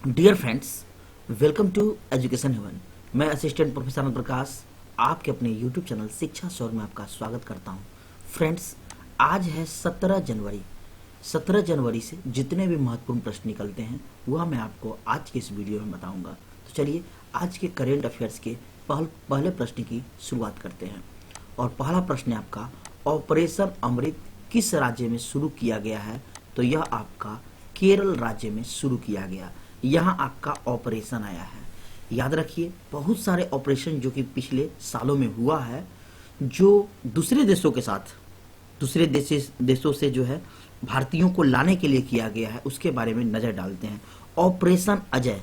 Dear friends, welcome to education heaven. मैं assistant professor Anand Prakash आपके अपने यूट्यूब चैनल शिक्षा शोर में आपका स्वागत करता हूं। फ्रेंड्स, आज है 17 जनवरी। 17 जनवरी से जितने भी महत्वपूर्ण प्रश्न निकलते हैं वह मैं आपको आज के इस वीडियो में बताऊंगा। तो चलिए आज के करेंट अफेयर्स के पहले प्रश्न की शुरुआत करते हैं। और पहला प्रश्न है आपका, ऑपरेशन अमृत किस राज्य में शुरू किया गया है? तो यह आपका केरल राज्य में शुरू किया गया। यहाँ आपका ऑपरेशन आया है। याद रखिए, बहुत सारे ऑपरेशन जो कि पिछले सालों में हुआ है, जो दूसरे देशों के साथ, दूसरे देशों से जो है भारतीयों को लाने के लिए किया गया है, उसके बारे में नजर डालते हैं। ऑपरेशन अजय,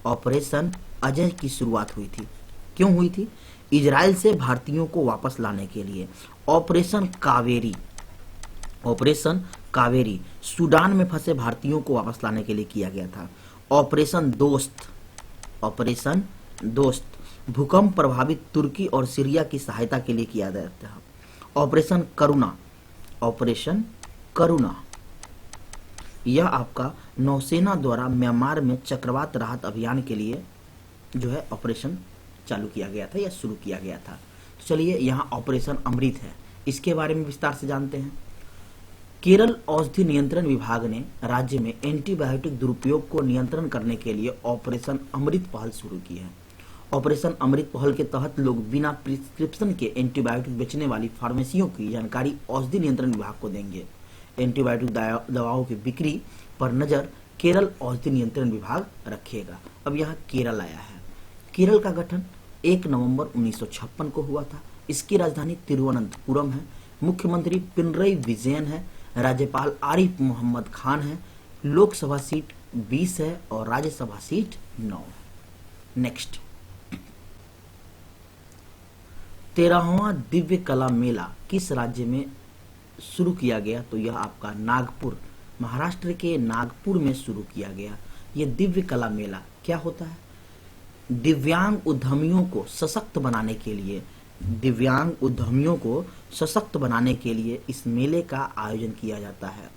ऑपरेशन अजय की शुरुआत हुई थी। क्यों हुई थी? इजराइल से भारतीयों को वापस लाने के लिए। Operation Kaveri, operation Kaveri Sudan में फंसे भारतीयों को वापस लाने के लिए किया गया था। ऑपरेशन दोस्त, ऑपरेशन दोस्त भूकंप प्रभावित तुर्की और सीरिया की सहायता के लिए किया जाता है। ऑपरेशन करुणा, ऑपरेशन करुणा यह आपका नौसेना द्वारा म्यांमार में चक्रवात राहत अभियान के लिए जो है ऑपरेशन चालू किया गया था या शुरू किया गया था। तो चलिए यहाँ ऑपरेशन अमृत है, इसके बारे में विस्तार से जानते हैं। केरल औषधि नियंत्रण विभाग ने राज्य में एंटीबायोटिक दुरुपयोग को नियंत्रण करने के लिए ऑपरेशन अमृत पहल शुरू की है। ऑपरेशन अमृत पहल के तहत लोग बिना प्रिस्क्रिप्शन के एंटीबायोटिक बेचने वाली फार्मेसियों की जानकारी औषधि नियंत्रण विभाग को देंगे। एंटीबायोटिक दवाओं की बिक्री पर नजर केरल औषधि नियंत्रण विभाग रखेगा। अब यहाँ केरल आया है। केरल का गठन 1 नवंबर 1956 को हुआ था। इसकी राजधानी तिरुवनंतपुरम है। मुख्यमंत्री पिनरई विजयन है। राज्यपाल आरिफ मोहम्मद खान है। लोकसभा सीट 20 है और राज्यसभा सीट 9 है। नेक्स्ट, 13वां दिव्य कला मेला किस राज्य में शुरू किया गया? तो यह आपका नागपुर, महाराष्ट्र के नागपुर में शुरू किया गया। यह दिव्य कला मेला क्या होता है? दिव्यांग उद्यमियों को सशक्त बनाने के लिए, दिव्यांग उद्यमियों को सशक्त बनाने के लिए इस मेले का आयोजन किया जाता है।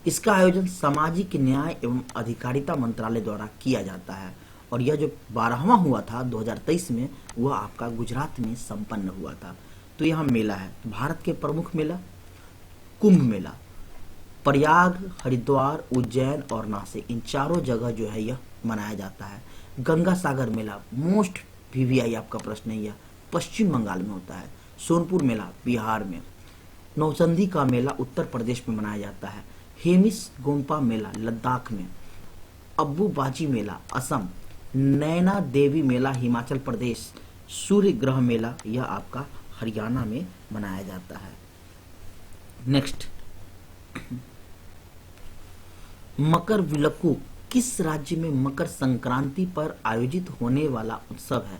इसका आयोजन सामाजिक न्याय एवं अधिकारिता मंत्रालय द्वारा किया जाता है। और यह जो 12वां हुआ था 2023 में, वह आपका गुजरात में संपन्न हुआ था। तो यह मेला है। भारत के प्रमुख मेला कुंभ मेला प्रयाग, हरिद्वार, उज्जैन और नासिक, इन चारों जगह जो है यह मनाया जाता है। गंगा सागर मेला मोस्ट वीवीआई आपका प्रश्न है, यह पश्चिम बंगाल में होता है। सोनपुर मेला बिहार में। नौचंदी का मेला उत्तर प्रदेश में मनाया जाता है। हेमिस गोम्पा मेला लद्दाख में। अब्बू बाजी मेला असम। नैना देवी मेला हिमाचल प्रदेश। सूर्य ग्रह मेला यह आपका हरियाणा में मनाया जाता है। नेक्स्ट, मकर विलक्कू किस राज्य में मकर संक्रांति पर आयोजित होने वाला उत्सव है?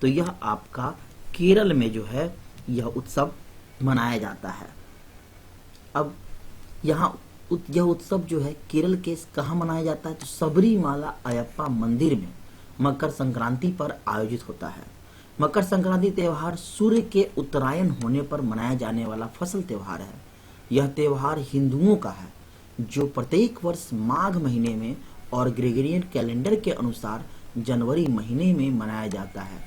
तो यह आपका केरल में जो है यह उत्सव मनाया जाता है। अब यहाँ यह उत्सव जो है केरल के कहाँ मनाया जाता है? तो सबरीमाला अयप्पा मंदिर में मकर संक्रांति पर आयोजित होता है। मकर संक्रांति त्यौहार सूर्य के उत्तरायण होने पर मनाया जाने वाला फसल त्यौहार है। यह त्यौहार हिंदुओं का है जो प्रत्येक वर्ष माघ महीने में और ग्रेगोरियन कैलेंडर के अनुसार जनवरी महीने में मनाया जाता है।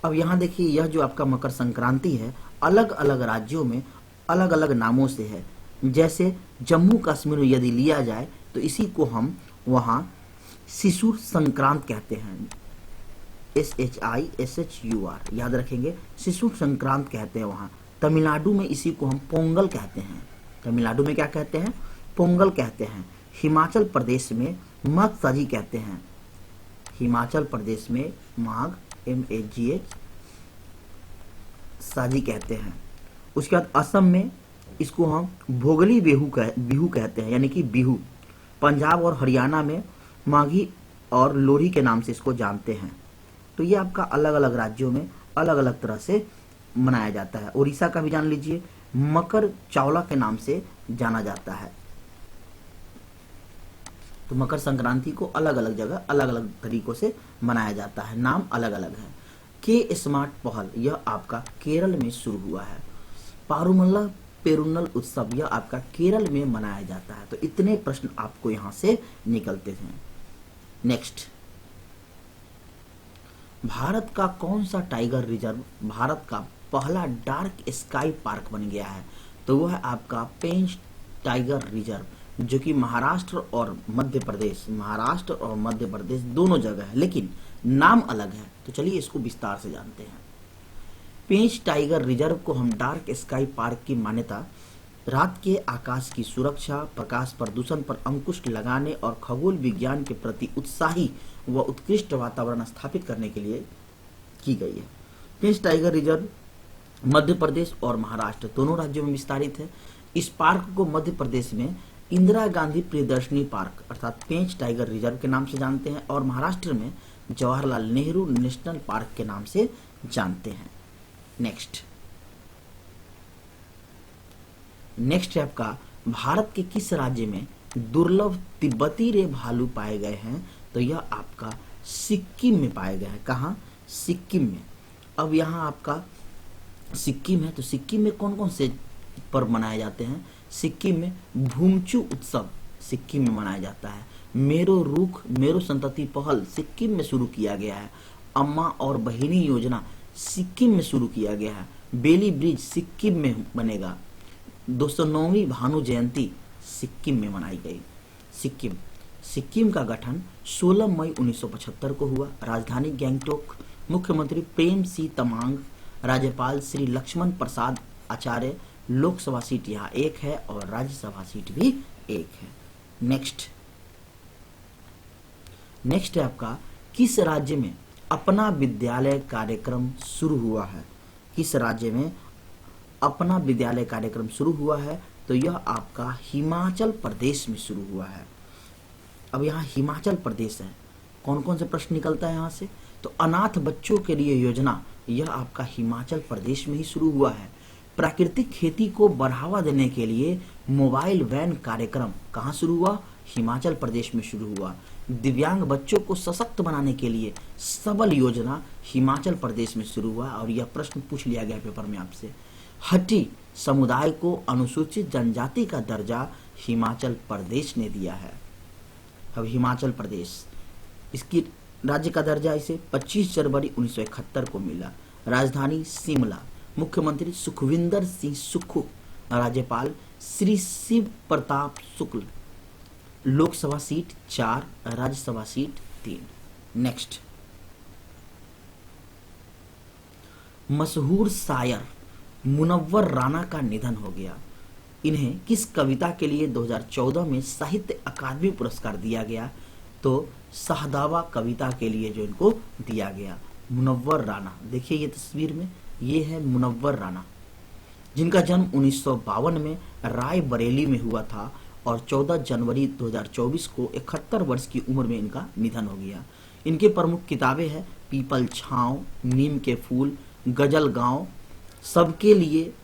अब यहाँ देखिए, यह जो आपका मकर संक्रांति है अलग अलग राज्यों में अलग अलग नामों से है। जैसे जम्मू कश्मीर में यदि लिया जाए तो इसी को हम वहाँ शिशु संक्रांत कहते हैं। SHISHUR याद रखेंगे, शिशु संक्रांत कहते हैं वहाँ। तमिलनाडु में इसी को हम पोंगल कहते हैं। तमिलनाडु में क्या कहते हैं? पोंगल कहते हैं। हिमाचल प्रदेश में माघ साजी कहते हैं। हिमाचल प्रदेश में माघ MAGH साजी कहते हैं। उसके बाद असम में इसको हम भोगली बिहू कहते हैं, यानी कि बिहू। पंजाब और हरियाणा में माघी और लोहड़ी के नाम से इसको जानते हैं। तो ये आपका अलग अलग राज्यों में अलग अलग तरह से मनाया जाता है। उड़ीसा का भी जान लीजिए, मकर चावला के नाम से जाना जाता है। तो मकर संक्रांति को अलग अलग जगह अलग अलग तरीकों से मनाया जाता है, नाम अलग अलग है। के स्मार्ट पहल यह आपका केरल में शुरू हुआ है। पारुमल्ला पेरुन्नल उत्सव यह आपका केरल में मनाया जाता है। तो इतने प्रश्न आपको यहाँ से निकलते हैं। नेक्स्ट, भारत का कौन सा टाइगर रिजर्व भारत का पहला डार्क स्काई पार्क बन गया है? तो वह है आपका पेंच टाइगर रिजर्व, जो कि महाराष्ट्र और मध्य प्रदेश दोनों जगह है, लेकिन नाम अलग है। तो चलिए इसको विस्तार से जानते हैं। पेंच टाइगर रिजर्व को हम डार्क स्काई पार्क की मान्यता रात के आकाश की सुरक्षा, प्रकाश प्रदूषण पर अंकुश लगाने और खगोल विज्ञान के प्रति उत्साही व उत्कृष्ट वातावरण स्थापित करने के लिए की गई है। पेंच टाइगर रिजर्व मध्य प्रदेश और महाराष्ट्र दोनों राज्यों में विस्तारित है। इस पार्क को मध्य प्रदेश में इंदिरा गांधी प्रियदर्शनी पार्क अर्थात पेंच टाइगर रिजर्व के नाम से जानते हैं और महाराष्ट्र में जवाहरलाल नेहरू नेशनल पार्क के नाम से जानते हैं। नेक्स्ट है आपका, भारत के किस राज्य में दुर्लभ तिब्बती रे भालू पाए गए हैं? तो यह आपका सिक्किम में पाए गए हैं। कहाँ? सिक्किम में। अब यहाँ आपका सिक्किम है, तो सिक्किम में कौन कौन से पर्व मनाए जाते हैं? सिक्किम में भूमचू उत्सव सिक्किम में मनाया जाता है। मेरो रुख मेरो संतति पहल सिक्किम में शुरू किया गया है। अम्मा और बहिनी योजना सिक्किम में शुरू किया गया है। बेली ब्रिज सिक्किम में बनेगा। 209वीं भानु जयंती सिक्किम में मनाई गई। सिक्किम का गठन 16 मई 1975 को हुआ। राजधानी गैंगटोक। मुख्यमंत्री प्रेम सिंह तमांग। राज्यपाल श्री लक्ष्मण प्रसाद आचार्य। लोकसभा सीट यहाँ 1 है और राज्यसभा सीट भी 1 है। नेक्स्ट है आपका, किस राज्य में अपना विद्यालय कार्यक्रम शुरू हुआ है? किस राज्य में अपना विद्यालय कार्यक्रम शुरू हुआ है? तो यह आपका हिमाचल प्रदेश में शुरू हुआ है। अब यहाँ हिमाचल प्रदेश है, कौन कौन से प्रश्न निकलता है यहाँ से? तो अनाथ बच्चों के लिए योजना यह आपका हिमाचल प्रदेश में ही शुरू हुआ है। प्राकृतिक खेती को बढ़ावा देने के लिए मोबाइल वैन कार्यक्रम कहाँ शुरू हुआ? हिमाचल प्रदेश में शुरू हुआ। दिव्यांग बच्चों को सशक्त बनाने के लिए सबल योजना हिमाचल प्रदेश में शुरू हुआ और यह प्रश्न पूछ लिया गया पेपर में आपसे। हट्टी समुदाय को अनुसूचित जनजाति का दर्जा हिमाचल प्रदेश ने दिया है। अब हिमाचल प्रदेश, इसकी राज्य का दर्जा इसे 25 जनवरी 1971 को मिला। राजधानी शिमला। मुख्यमंत्री सुखविंदर सिंह सुक्खू। राज्यपाल Shri Shiv Pratap Shukla. Lok Sabha seat 4, Rajya Sabha seat 3। Next, मशहूर शायर मुनव्वर राना का निधन हो गया। इन्हें किस कविता के लिए 2014 में साहित्य अकादमी पुरस्कार दिया गया? तो सहदावा कविता के लिए जो इनको दिया गया। मुनव्वर राना, देखिए ये तस्वीर में, ये है मुनव्वर राना, जिनका जन्म 1952 में रायबरेली में हुआ था और 14 जनवरी 2024 को 71 वर्ष की उम्र में इनका निधन हो गया। इनके प्रमुख किताबें हैं पीपल छाँव, नीम के फूल, गजल गांव, सबके लिए,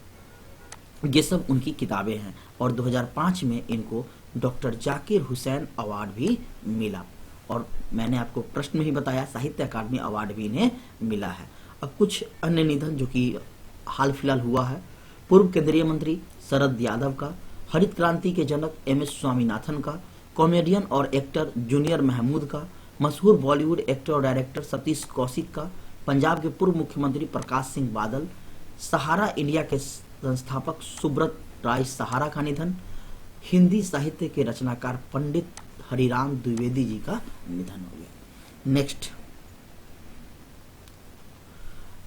ये सब उनकी किताबें हैं। और 2005 में इनको डॉक्टर जाकिर हुसैन अवार्ड भी मिला और मैंने आपको प्रश्न में ही बताया साहित्य अकादमी अवार्ड भी इन्हें मिला है। अब कुछ अन्य निधन जो कि हाल फिलहाल हुआ है। पूर्व केंद्रीय मंत्री शरद यादव का, हरित क्रांति के जनक MS स्वामीनाथन का, कॉमेडियन और एक्टर जूनियर महमूद का, मशहूर बॉलीवुड एक्टर और डायरेक्टर सतीश कौशिक का, पंजाब के पूर्व मुख्यमंत्री प्रकाश सिंह बादल, सहारा इंडिया के संस्थापक सुब्रत राय सहारा का निधन, हिंदी साहित्य के रचनाकार पंडित हरिराम द्विवेदी जी का निधन हो गया। नेक्स्ट,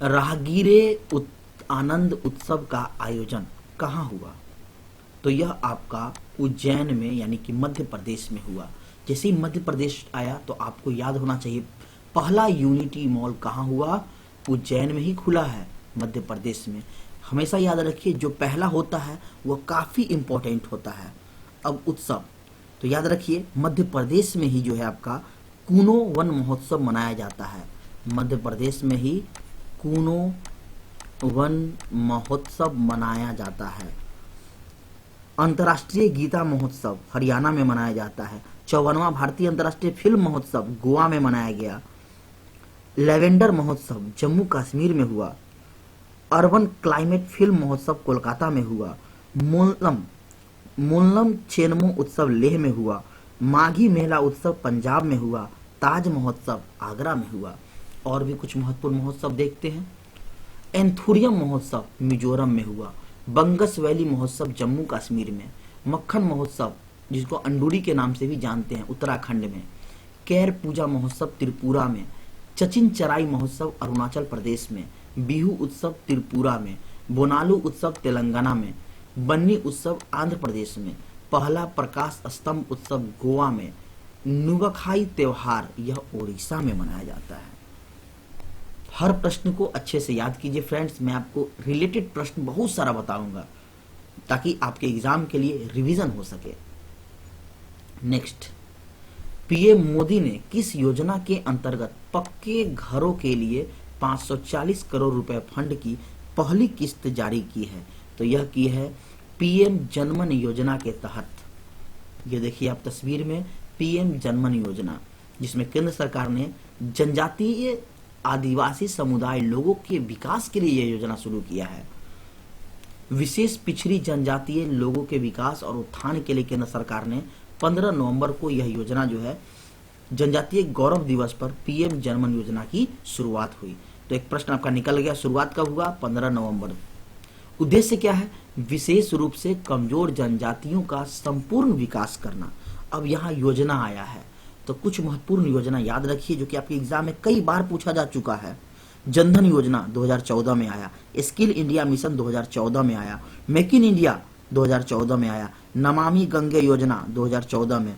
राहगीरे आनंद उत्सव का आयोजन कहाँ हुआ? तो यह आपका उज्जैन में यानी कि मध्य प्रदेश में हुआ। जैसे ही मध्य प्रदेश आया तो आपको याद होना चाहिए पहला यूनिटी मॉल कहाँ हुआ? उज्जैन में ही खुला है, मध्य प्रदेश में। हमेशा याद रखिए जो पहला होता है वह काफी इंपॉर्टेंट होता है। अब उत्सव, तो याद रखिए मध्य प्रदेश में ही जो है आपका कूनो वन महोत्सव मनाया जाता है। मध्य प्रदेश में ही कूनो वन महोत्सव मनाया जाता है। अंतर्राष्ट्रीय गीता महोत्सव हरियाणा में मनाया जाता है। 54वां भारतीय अंतर्राष्ट्रीय फिल्म महोत्सव गोवा में मनाया गया। लेवेंडर महोत्सव जम्मू कश्मीर में हुआ। अर्बन क्लाइमेट फिल्म महोत्सव कोलकाता में हुआ। मोलम चेनमो उत्सव लेह में हुआ। माघी मेला उत्सव पंजाब में हुआ। ताज महोत्सव आगरा में हुआ। और भी कुछ महत्वपूर्ण महोत्सव देखते हैं। एंथुरियम महोत्सव मिजोरम में हुआ। बंगस वैली महोत्सव जम्मू कश्मीर में। मक्खन महोत्सव जिसको अंडूरी के नाम से भी जानते हैं उत्तराखंड में। कैर पूजा महोत्सव त्रिपुरा में। चचिन चराई महोत्सव अरुणाचल प्रदेश में। बिहू उत्सव त्रिपुरा में। बोनालू उत्सव तेलंगाना में। बन्नी उत्सव आंध्र प्रदेश में। पहला प्रकाश स्तंभ उत्सव गोवा में। नुगखाई त्योहार यह ओडिशा में मनाया जाता है। हर प्रश्न को अच्छे से याद कीजिए फ्रेंड्स। मैं आपको रिलेटेड प्रश्न बहुत सारा बताऊंगा ताकि आपके एग्जाम के लिए रिवीजन हो सके। नेक्स्ट, पीएम मोदी ने किस योजना के अंतर्गत पक्के घरों के लिए 540 करोड़ रुपए फंड की पहली किस्त जारी की है? तो यह की है पीएम जनमन योजना के तहत। ये देखिए आप तस्वीर में पीएम जनमन योजना, जिसमें केंद्र सरकार ने जनजातीय आदिवासी समुदाय लोगों के विकास के लिए यह योजना शुरू किया है। विशेष पिछड़ी जनजातीय लोगों के विकास और उत्थान के लिए केंद्र सरकार ने 15 नवंबर को यह योजना जो है जनजातीय गौरव दिवस पर पीएम जनमन योजना की शुरुआत हुई। तो एक प्रश्न आपका निकल गया, शुरुआत कब हुआ? 15 नवंबर। उद्देश्य क्या है? विशेष रूप से कमजोर जनजातियों का संपूर्ण विकास करना। अब यहाँ योजना आया है तो कुछ महत्वपूर्ण योजना याद रखिए जो कि आपके एग्जाम में कई बार पूछा जा चुका है। जनधन योजना 2014 में आया। स्किल इंडिया मिशन 2014 में आया। मेक इन इंडिया 2014 में आया। नमामि गंगे योजना 2014 में।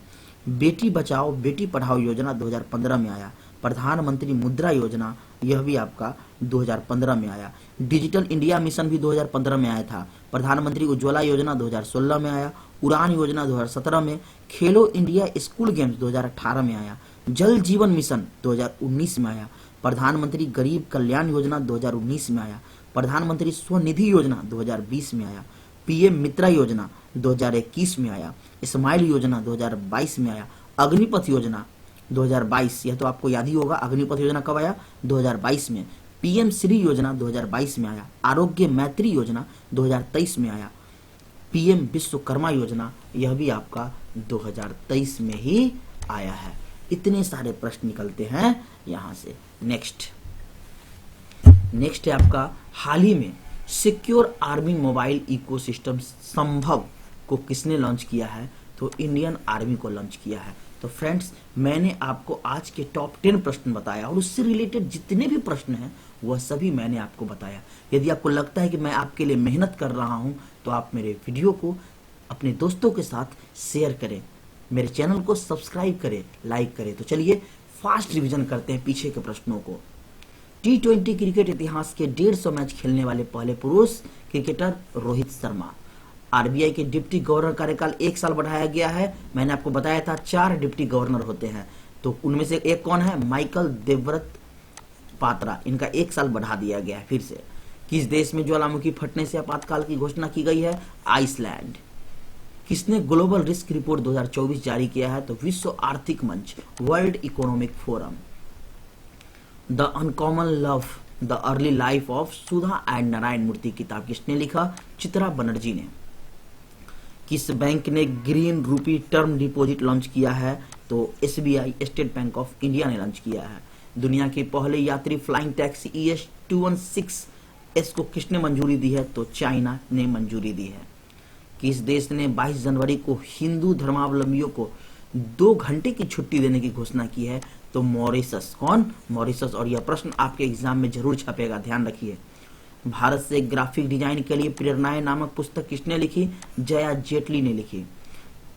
बेटी बचाओ बेटी पढ़ाओ योजना 2015 में आया। प्रधानमंत्री मुद्रा योजना यह भी आपका 2015 में आया। डिजिटल इंडिया मिशन भी 2015 में आया था। प्रधानमंत्री उज्ज्वला योजना 2016 में आया। उड़ान योजना 2017 में। खेलो इंडिया स्कूल गेम्स 2018 में आया। जल जीवन मिशन 2019 में आया। प्रधानमंत्री गरीब कल्याण योजना 2019 में आया। प्रधानमंत्री स्वनिधि योजना 2020 में आया। पीएम मित्रा योजना 2021 में आया। स्माइल योजना 2022 में आया। अग्निपथ योजना 2022, यह तो आपको याद ही होगा। अग्निपथ योजना कब आया? 2022 में। पीएम श्री योजना 2022 में आया। आरोग्य मैत्री योजना 2023 में आया। पीएम विश्वकर्मा योजना यह भी आपका 2023 में ही आया है। इतने सारे प्रश्न निकलते हैं यहां से। नेक्स्ट है आपका हाल ही में सिक्योर आर्मी मोबाइल इकोसिस्टम संभव को किसने लॉन्च किया है? तो इंडियन आर्मी को लॉन्च किया है। तो फ्रेंड्स, मैंने आपको आज के टॉप 10 प्रश्न बताया और उससे रिलेटेड जितने भी प्रश्न हैं वह सभी मैंने आपको बताया। यदि आपको लगता है कि मैं आपके लिए मेहनत कर रहा हूं तो आप मेरे वीडियो को अपने दोस्तों के साथ शेयर करें, मेरे चैनल को सब्सक्राइब करें, लाइक करें। तो चलिए फास्ट रिवीजन करते हैं पीछे के प्रश्नों को। T20 क्रिकेट इतिहास के 150 मैच खेलने वाले पहले पुरुष क्रिकेटर रोहित शर्मा। आरबीआई के डिप्टी गवर्नर कार्यकाल 1 साल बढ़ाया गया है। मैंने आपको बताया था 4 डिप्टी गवर्नर होते हैं, तो उनमें से एक कौन है? माइकल देवव्रत पात्रा। इनका 1 साल बढ़ा दिया गया है फिर से। किस देश में ज्वालामुखी फटने से आपातकाल की घोषणा की गई है? आइसलैंड। किसने ग्लोबल रिस्क रिपोर्ट 2024 जारी किया है? तो विश्व आर्थिक मंच, World Economic Forum. The uncommon love the early life of Sudha and Narayan Murthy किताब किसने लिखा? चित्रा बनर्जी ने। किस बैंक ने ग्रीन रूपी टर्म डिपॉजिट लॉन्च किया है? तो SBI, state bank of India ने लॉन्च किया है। दुनिया की पहले यात्री फ्लाइंग टैक्सी ES-216S को किसने मंजूरी दी है? तो चाइना ने मंजूरी दी है। किस देश ने 22 जनवरी को हिंदू धर्मावलंबियों को 2 घंटे की छुट्टी देने की घोषणा की है? तो मॉरिशस। कौन? मॉरिशस। और यह प्रश्न आपके एग्जाम में जरूर छपेगा, ध्यान रखिए। भारत से ग्राफिक डिजाइन के लिए प्रेरणाएं नामक पुस्तक किसने लिखी? जया जेटली ने लिखी।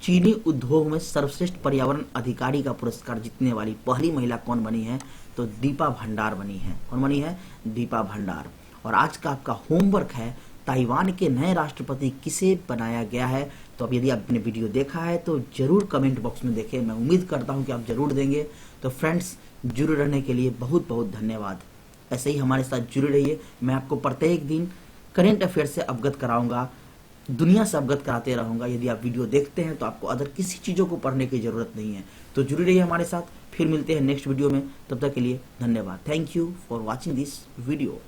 चीनी उद्योग में सर्वश्रेष्ठ पर्यावरण अधिकारी का पुरस्कार जीतने वाली पहली महिला कौन बनी है? तो दीपा भंडार बनी है। कौन बनी है? दीपा भंडार। और आज का आपका होमवर्क है, ताइवान के नए राष्ट्रपति किसे बनाया गया है? तो अब यदि आपने वीडियो देखा है तो जरूर कमेंट बॉक्स में देखें। मैं उम्मीद करता हूं कि आप जरूर देंगे। तो फ्रेंड्स, जुड़े रहने के लिए बहुत बहुत धन्यवाद। ऐसे ही हमारे साथ जुड़े रहिए। मैं आपको प्रत्येक दिन करेंट अफेयर से अवगत कराऊंगा, दुनिया से अवगत कराते रहूंगा। यदि आप वीडियो देखते हैं तो आपको अदर किसी चीज़ों को पढ़ने की जरूरत नहीं है। तो जुड़े रहिए हमारे साथ। फिर मिलते हैं नेक्स्ट वीडियो में। तब तक के लिए धन्यवाद। Thank you for watching this video.